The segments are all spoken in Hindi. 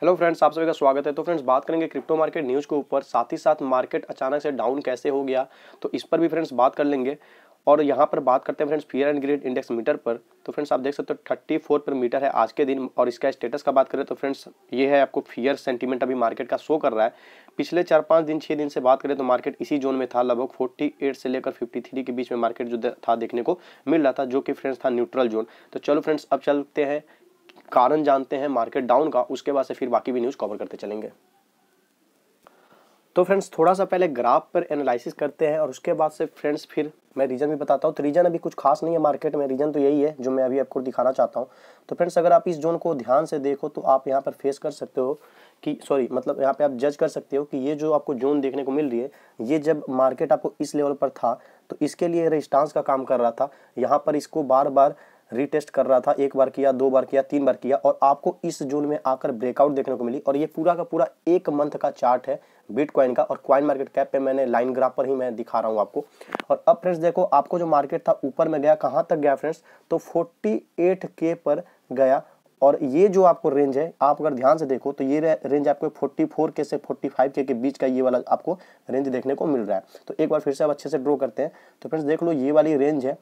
हेलो फ्रेंड्स, आप सभी का स्वागत है। तो फ्रेंड्स बात करेंगे क्रिप्टो मार्केट न्यूज़ के ऊपर, साथ ही साथ मार्केट अचानक से डाउन कैसे हो गया, तो इस पर भी फ्रेंड्स बात कर लेंगे। और यहाँ पर बात करते हैं friends fear and greed index meter पर। तो फ्रेंड्स आप देख सकते हो 34 पर मीटर है आज के दिन। और इसका स्टेटस का बात करें तो फ्रेंड्स ये है, आपको फियर सेंटीमेंट अभी मार्केट का शो कर रहा है। पिछले 4-5 दिन 6 दिन से बात करें तो मार्केट इसी जोन में था, लगभग 48 से लेकर 53 के बीच में मार्केट जो था देखने को मिल रहा था, जो कि फ्रेंड्स था न्यूट्रल जोन। तो चलो फ्रेंड्स अब चलते हैं, कारण जानते हैं मार्केट डाउन का, उसके बाद से फिर बाकी भी न्यूज़ कवर करते चलेंगे। तो फ्रेंड्स थोड़ा सा पहले ग्राफ पर एनालिसिस करते हैं और उसके बाद से फ्रेंड्स फिर मैं रीजन भी बताता हूँ। तो रीजन अभी कुछ खास नहीं है मार्केट में, रीजन तो यही है जो मैं अभी आपको दिखाना चाहता हूँ। तो फ्रेंड्स अगर आप इस जोन को ध्यान से देखो तो आप यहाँ पर फेस कर सकते हो कि मतलब यहाँ पे आप जज कर सकते हो कि ये जो आपको जोन देखने को मिल रही है, ये जब मार्केट आपको इस लेवल पर था तो इसके लिए रेजिस्टेंस का काम कर रहा था। यहाँ पर इसको बार बार रीटेस्ट कर रहा था, एक बार किया, 2 बार किया, 3 बार किया और आपको इस जोन में आकर ब्रेकआउट देखने को मिली। और ये पूरा का पूरा 1 मंथ का चार्ट है बिटकॉइन का, और कॉइन मार्केट कैप पे मैंने लाइन ग्राफ पर ही मैं दिखा रहा हूँ आपको। और अब फ्रेंड्स देखो, आपको जो मार्केट था ऊपर में गया, कहाँ तक गया फ्रेंड्स, तो 48K पर गया। और ये जो आपको रेंज है, आप अगर ध्यान से देखो तो ये रेंज आपको 44K से 45K के बीच का ये वाला आपको रेंज देखने को मिल रहा है। तो एक बार फिर से आप अच्छे से ड्रॉ करते हैं तो फ्रेंड्स देख लो, ये वाली रेंज है।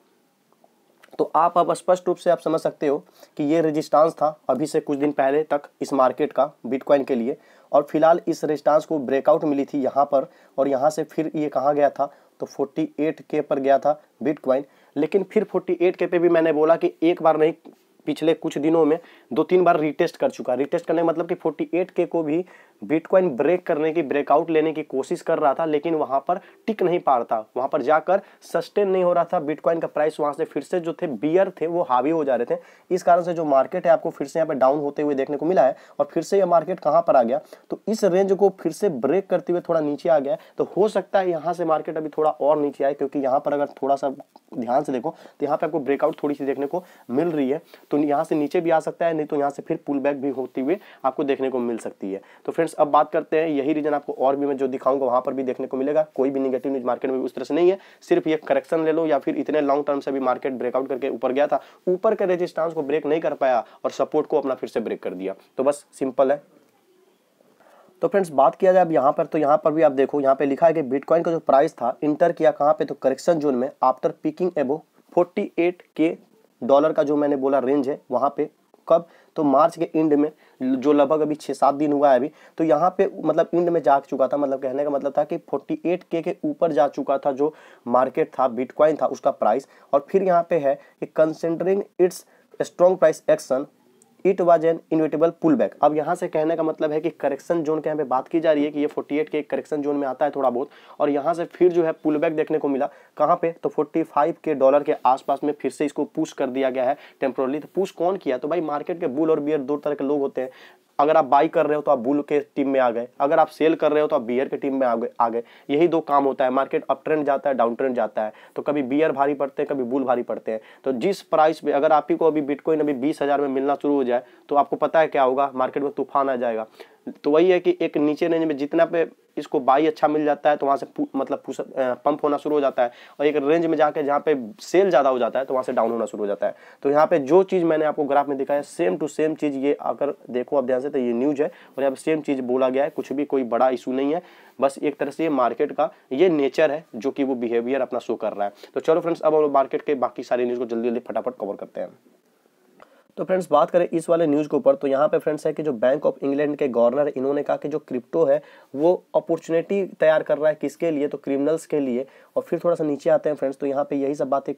तो आप अब स्पष्ट रूप से आप समझ सकते हो कि ये रेजिस्टेंस था अभी से कुछ दिन पहले तक इस मार्केट का बिटकॉइन के लिए। और फिलहाल इस रेजिस्टेंस को ब्रेकआउट मिली थी यहाँ पर, और यहाँ से फिर ये कहाँ गया था, तो 48K पर गया था बिटकॉइन। लेकिन फिर 48K पे भी मैंने बोला कि एक बार नहीं, पिछले कुछ दिनों में 2-3 बार रीटेस्ट कर चुका। रीटेस्ट करने का मतलब कि 48K को भी बिटकॉइन ब्रेक करने की, ब्रेकआउट लेने की कोशिश कर रहा था, लेकिन वहां पर टिक नहीं पा रहा था, वहां पर जाकर सस्टेन नहीं हो रहा था बिटकॉइन का प्राइस। वहां से फिर से जो थे बियर थे वो हावी हो जा रहे थे। इस कारण से जो मार्केट है आपको फिर से यहाँ पे डाउन होते हुए देखने को मिला है। और फिर से ये मार्केट कहाँ पर आ गया, तो इस रेंज को फिर से ब्रेक करते हुए थोड़ा नीचे आ गया। तो हो सकता है यहाँ से मार्केट अभी थोड़ा और नीचे आए, क्योंकि यहाँ पर अगर थोड़ा सा ध्यान से देखो तो यहाँ पे आपको ब्रेकआउट थोड़ी सी देखने को मिल रही है। तो यहाँ से नीचे भी आ सकता है, नहीं तो यहाँ से फिर पुल बैक भी होती हुए आपको देखने को मिल सकती है। तो फ्रेंड्स अब बात करते हैं, यही रीजन आपको और भी मैं जो दिखाऊंगा वहां पर भी देखने को मिलेगा। कोई भी नेगेटिव न्यूज मार्केट में उस तरह से नहीं है, सिर्फ ये करेक्शन ले लो, या फिर इतने लॉन्ग टर्म से भी मार्केट ब्रेकआउट करके ऊपर गया था, ऊपर के रेजिस्टेंस को ब्रेक नहीं कर पाया और सपोर्ट को अपना फिर से ब्रेक कर दिया। तो बस सिंपल है। तो फ्रेंड्स बात किया जाए अब यहाँ पर, तो यहाँ पर भी आप देखो, यहाँ पे लिखा है कि बिटकॉइन का जो प्राइस था इंटर किया कहाँ पे, तो करेक्शन जोन में आफ्टर पीकिंग एबो 48K डॉलर का जो मैंने बोला रेंज है वहाँ पे। कब, तो मार्च के एंड में, जो लगभग अभी 6-7 दिन हुआ है अभी। तो यहाँ पे मतलब एंड में जा चुका था, मतलब कहने का मतलब था कि 48K के ऊपर जा चुका था जो मार्केट था, बिटकॉइन था उसका प्राइस। और फिर यहाँ पे है कि considering it's strong price action it was an inevitable pull back. अब यहाँ से कहने का मतलब है कि करेक्शन जोन के यहाँ पे बात की जा रही है कि ये 48 के करेक्शन जोन में आता है थोड़ा बहुत, और यहाँ से फिर जो है पुल बैक देखने को मिला। कहाँ पे, तो 45 के डॉलर के आसपास में फिर से इसको पुश कर दिया गया है टेम्पोरली। तो पुश कौन किया, तो भाई मार्केट के बुल और बियर 2 तरह के लोग होते हैं। अगर आप बाई कर रहे हो तो आप बुल के टीम में आ गए, अगर आप सेल कर रहे हो तो आप बियर के टीम में आ गए। यही 2 काम होता है। मार्केट अप ट्रेंड जाता है, डाउन ट्रेंड जाता है, तो कभी बियर भारी पड़ते हैं, कभी बुल भारी पड़ते हैं। तो जिस प्राइस पे अगर आप ही को अभी बिटकॉइन अभी 20,000 में मिलना शुरू हो जाए तो आपको पता है क्या होगा, मार्केट में तूफान आ जाएगा। तो वही है कि एक नीचे रेंज में जितना पे इसको बाई अच्छा मिल जाता है तो वहां से मतलब पंप होना शुरू हो जाता है, और एक रेंज में जाके जहाँ पे सेल ज्यादा हो जाता है तो वहां से डाउन होना शुरू हो जाता है। तो यहाँ पे जो चीज मैंने आपको ग्राफ में दिखाया सेम टू सेम चीज ये अगर देखो आप ध्यान से, तो ये न्यूज है और यहाँ पे सेम चीज बोला गया है। कुछ भी कोई बड़ा इशू नहीं है, बस एक तरह से ये मार्केट का ये नेचर है जो कि वो बिहेवियर अपना शो कर रहा है। तो चलो फ्रेंड्स अब हम लोग मार्केट के बाकी सारी न्यूज को जल्दी जल्दी फटाफट कवर करते हैं। तो फ्रेंड्स बात करें इस वाले न्यूज़ के ऊपर, तो यहाँ पे फ्रेंड्स है कि जो बैंक ऑफ इंग्लैंड के गवर्नर इन्होंने कहा कि जो क्रिप्टो है वो अपॉर्चुनिटी तैयार कर रहा है, किसके लिए, तो क्रिमिनल्स के लिए। और फिर थोड़ा सा नीचे आते हैं फ्रेंड्स, तो यहाँ पे यही सब बातें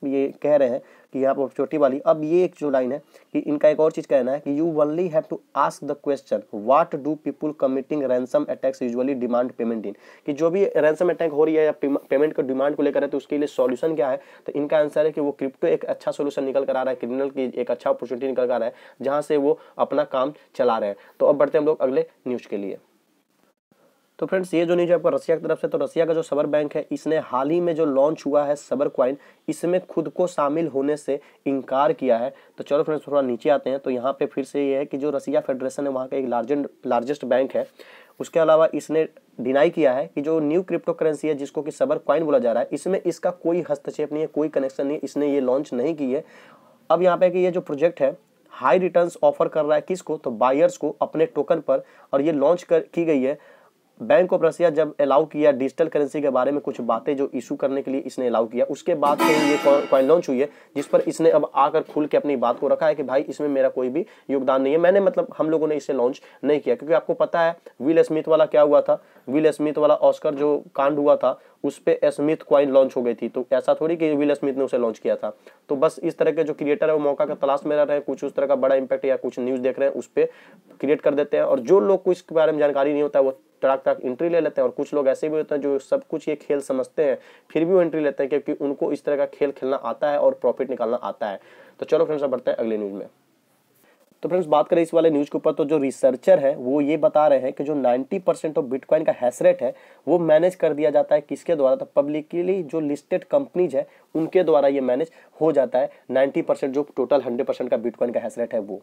ये कह रहे हैं कि यहाँ पर अपॉर्चुनिटी वाली। अब ये एक जो लाइन है कि इनका एक और चीज़ कहना है कि you only have to ask the question what do people committing ransom attacks usually demand payment in, कि जो भी रैंसम अटैक हो रही है या पेमेंट को डिमांड को लेकर है तो उसके लिए सॉल्यूशन क्या है। तो इनका आंसर है कि वो क्रिप्टो एक अच्छा सोल्यूशन निकल कर आ रहा है, क्रिमिनल की एक अच्छा अपॉर्चुनिटी निकल कर आ रहा है जहां से वो अपना काम चला रहे हैं। तो अब बढ़ते हैं हम लोग अगले न्यूज के लिए। तो फ्रेंड्स ये जो न्यूज है आपका रसिया की तरफ से, तो रसिया का जो सबर बैंक है इसने हाल ही में जो लॉन्च हुआ है सबर कॉइन, इसमें खुद को शामिल होने से इनकार किया है। तो चलो फ्रेंड्स थोड़ा नीचे आते हैं, तो यहाँ पे फिर से ये है कि जो रसिया फेडरेशन है वहाँ का एक लार्जेस्ट बैंक है, उसके अलावा इसने डिनाई किया है कि जो न्यू क्रिप्टो करेंसी है जिसको कि सबर कॉइन बोला जा रहा है, इसमें इसका कोई हस्तक्षेप नहीं है, कोई कनेक्शन नहीं है, इसने ये लॉन्च नहीं की है। अब यहाँ पे कि ये जो प्रोजेक्ट है हाई रिटर्न्स ऑफर कर रहा है किसको, तो बायर्स को अपने टोकन पर। और ये लॉन्च की गई है। बैंक ऑफ रशिया जब अलाउ किया डिजिटल करेंसी के बारे में कुछ बातें जो इशू करने के लिए इसने अलाउ किया, उसके बाद से ये कॉइन लॉन्च हुई है, जिस पर इसने अब आकर खुल के अपनी बात को रखा है कि भाई इसमें मेरा कोई भी योगदान नहीं है, मैंने मतलब हम लोगों ने इसे लॉन्च नहीं किया। क्योंकि आपको पता है विल स्मिथ वाला क्या हुआ था, विल स्मिथ वाला ऑस्कर जो कांड हुआ था उस पे स्मिथ कॉइन लॉन्च हो गई थी। तो ऐसा थोड़ी कि विल स्मिथ ने उसे लॉन्च किया था। तो बस इस तरह के जो क्रिएटर है वो मौका का तलाश में रह रहे हैं, कुछ उस तरह का बड़ा इंपैक्ट या कुछ न्यूज देख रहे हैं उस पर क्रिएट कर देते हैं। और जो लोग को इसके बारे में जानकारी नहीं होता है वो टड़ाक टड़ाक एंट्री ले लेते हैं। और कुछ लोग ऐसे भी होते हैं जो सब कुछ ये खेल समझते हैं फिर भी वो एंट्री लेते हैं, क्योंकि उनको इस तरह का खेल खेलना आता है और प्रॉफिट निकालना आता है। तो चलो फ्रेंड्स अब बढ़ते हैं अगले न्यूज में। तो फ्रेंड्स बात करें इस वाले न्यूज के ऊपर, तो जो रिसर्चर है वो ये बता रहे हैं कि जो 90% ऑफ बिटकॉइन का हैश रेट है वो मैनेज कर दिया जाता है किसके द्वारा, तो पब्लिकली जो लिस्टेड कंपनीज है उनके द्वारा ये मैनेज हो जाता है 90% जो टोटल 100% का बिटकॉइन का हैश रेट है वो।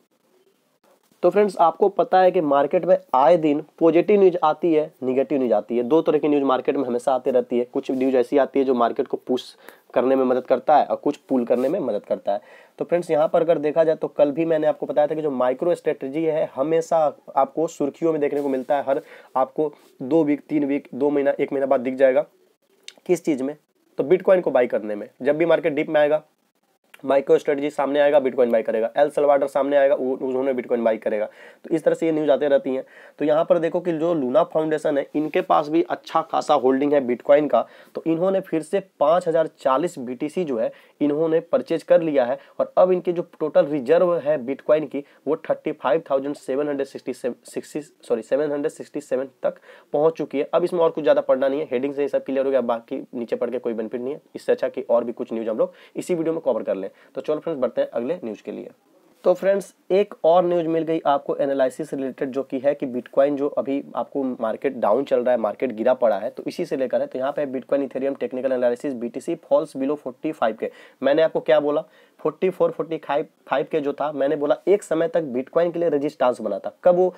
तो फ्रेंड्स आपको पता है कि मार्केट में आए दिन पॉजिटिव न्यूज आती है, निगेटिव न्यूज आती है। दो तरह की न्यूज मार्केट में हमेशा आती रहती है। कुछ न्यूज ऐसी आती है जो मार्केट को पुश करने में मदद करता है और कुछ पुल करने में मदद करता है। तो फ्रेंड्स यहाँ पर अगर देखा जाए तो कल भी मैंने आपको बताया था कि जो माइक्रो स्ट्रेटजी है हमेशा आपको सुर्खियों में देखने को मिलता है। हर आपको 2 वीक 3 वीक 2 महीना 1 महीना बाद दिख जाएगा। किस चीज़ में, तो बिटकॉइन को बाई करने में। जब भी मार्केट डिप में आएगा माइक्रो स्ट्रेटजी सामने आएगा, बिटकॉइन बाई करेगा। एल सल्वाडोर सामने आएगा, उन्होंने बिटकॉइन बाई करेगा। तो इस तरह से ये न्यूज आते रहती हैं। तो यहाँ पर देखो कि जो लूना फाउंडेशन है इनके पास भी अच्छा खासा होल्डिंग है बिटकॉइन का। तो इन्होंने फिर से 5040 BTC जो है इन्होंने परचेज कर लिया है। और अब इनकी जो टोटल रिजर्व है बिटकॉइन की वो 35,767 तक पहुंच चुकी है। अब इसमें और कुछ ज्यादा पढ़ना नहीं है, हेडिंग से सब क्लियर हो गया, बाकी नीचे पढ़ के कोई बेनिफिट नहीं है। इससे अच्छा कि और भी कुछ न्यूज हम लोग इसी वीडियो में कवर कर लें। तो चलो फ्रेंड्स बढ़ते हैं अगले न्यूज के लिए। तो फ्रेंड्स एक और न्यूज मिल गई आपको एनालिसिस रिलेटेड, जो कि है कि बिटकॉइन जो अभी आपको मार्केट डाउन चल रहा है, मार्केट गिरा पड़ा है, तो इसी से लेकर है। तो यहाँ पे bitcoin Ethereum technical analysis BTC falls below 45 के। मैंने आपको क्या बोला, 44-45 के जो था, मैंने बोला एक समय तक बिटकॉइन के लिए रेजिस्टेंस बना था। कब वो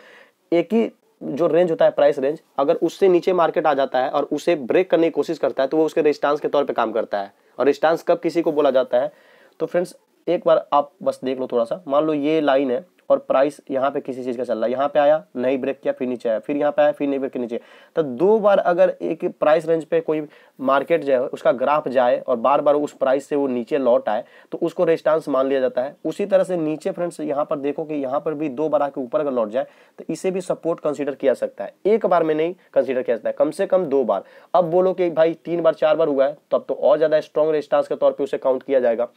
एक ही जो रेंज होता है प्राइस रेंज, अगर उससे नीचे मार्केट आ जाता है और उसे ब्रेक करने की कोशिश करता है तो वो उसके रेजिस्टेंस के तौर पे काम करता है। और रेजिस्टेंस कब किसी को बोला जाता है, तो फ्रेंड्स एक बार आप बस देख लो थोड़ा सा। मान लो ये लाइन है और प्राइस यहाँ पे किसी चीज का चल रहा है, यहाँ पे आया नहीं ब्रेक किया, फिर नीचे आया, फिर यहाँ पे आया, फिर नहीं ब्रेक के नीचे। तो 2 बार अगर एक प्राइस रेंज पे कोई मार्केट जो है उसका ग्राफ जाए और बार बार उस प्राइस से वो नीचे लौट आए तो उसको रेजिस्टेंस मान लिया जाता है। उसी तरह से नीचे फ्रेंड्स यहाँ पर देखो कि यहाँ पर भी 2 बार आके ऊपर अगर लौट जाए तो इसे भी सपोर्ट कंसीडर किया सकता है। एक बार में नहीं कंसीडर किया जाता है, कम से कम 2 बार। अब बोलो कि भाई 3 बार 4 बार हुआ है तब तो और ज्यादा स्ट्रॉन्ग रेजिस्टेंस के तौर पर उसे काउंट किया जाएगा।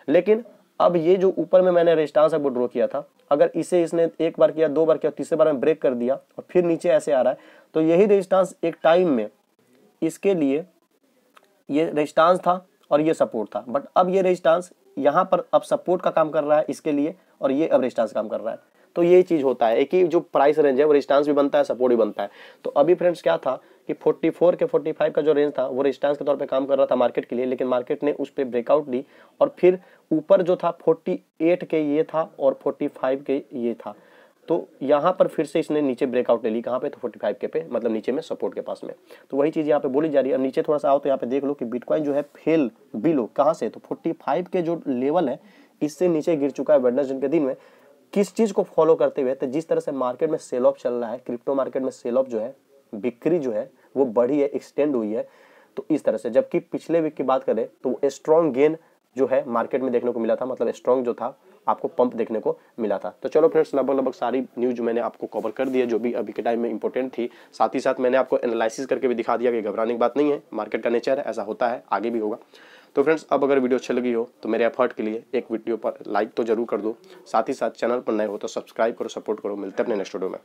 लेकिन अब ये जो ऊपर में मैंने रेजिस्टेंस आपको ड्रॉ किया था, अगर इसे इसने 1 बार किया, 2 बार किया, तीसरे बार में ब्रेक कर दिया और फिर नीचे ऐसे आ रहा है, तो यही रेजिस्टेंस एक टाइम में इसके लिए ये रेजिस्टेंस था और ये सपोर्ट था। बट अब ये रेजिस्टेंस यहाँ पर अब सपोर्ट का काम कर रहा है इसके लिए और ये अब रेजिस्टेंस काम कर रहा है। तो ये चीज होता है, एक ही जो प्राइस रेंज है वो रेजिस्टेंस भी बनता है, सपोर्ट भी बनता है। तो अभी फ्रेंड्स क्या था कि 44 के 45 का जो रेंज था वो रेजिस्टेंस के तौर पे काम कर रहा था मार्केट के लिए, लेकिन मार्केट ने उस पर ब्रेकआउट ली और फिर ऊपर जो था 48 के ये था और 45 के ये था। तो यहाँ पर फिर से इसने नीचे ब्रेकआउट ले ली, कहाँ पे, तो 45 के पे, मतलब नीचे में सपोर्ट के पास में। तो वही चीज यहाँ पे बोली जा रही है। अब नीचे थोड़ा सा आओ तो यहाँ पे देख लो कि बिटकॉइन जो है फेल बिलो कहाँ से, तो 45 के जो लेवल है इससे नीचे गिर चुका है वेडनेसडे के दिन में। किस चीज को फॉलो करते हुए, तो जिस तरह से मार्केट में सेल ऑफ चल रहा है, क्रिप्टो मार्केट में सेल ऑफ जो है, बिक्री जो है वो बढ़ी है, एक्सटेंड हुई है। तो इस तरह से, जबकि पिछले वीक की बात करें तो स्ट्रॉन्ग गेन जो है मार्केट में देखने को मिला था, मतलब स्ट्रॉन्ग जो था आपको पंप देखने को मिला था। तो चलो फ्रेंड्स लगभग सारी न्यूज मैंने आपको कवर कर दी है जो भी अभी के टाइम में इंपॉर्टेंट थी। साथ ही साथ मैंने आपको एनालिसिस करके भी दिखा दिया कि घबराने की बात नहीं है, मार्केट का नेचर है, ऐसा होता है, आगे भी होगा। तो फ्रेंड्स अब अगर वीडियो अच्छी लगी हो तो मेरे एफर्ट के लिए एक वीडियो पर लाइक तो जरूर कर दो, साथ ही साथ चैनल पर नए हो तो सब्सक्राइब करो, सपोर्ट करो। मिलते हैं अपने नेक्स्ट वीडियो में।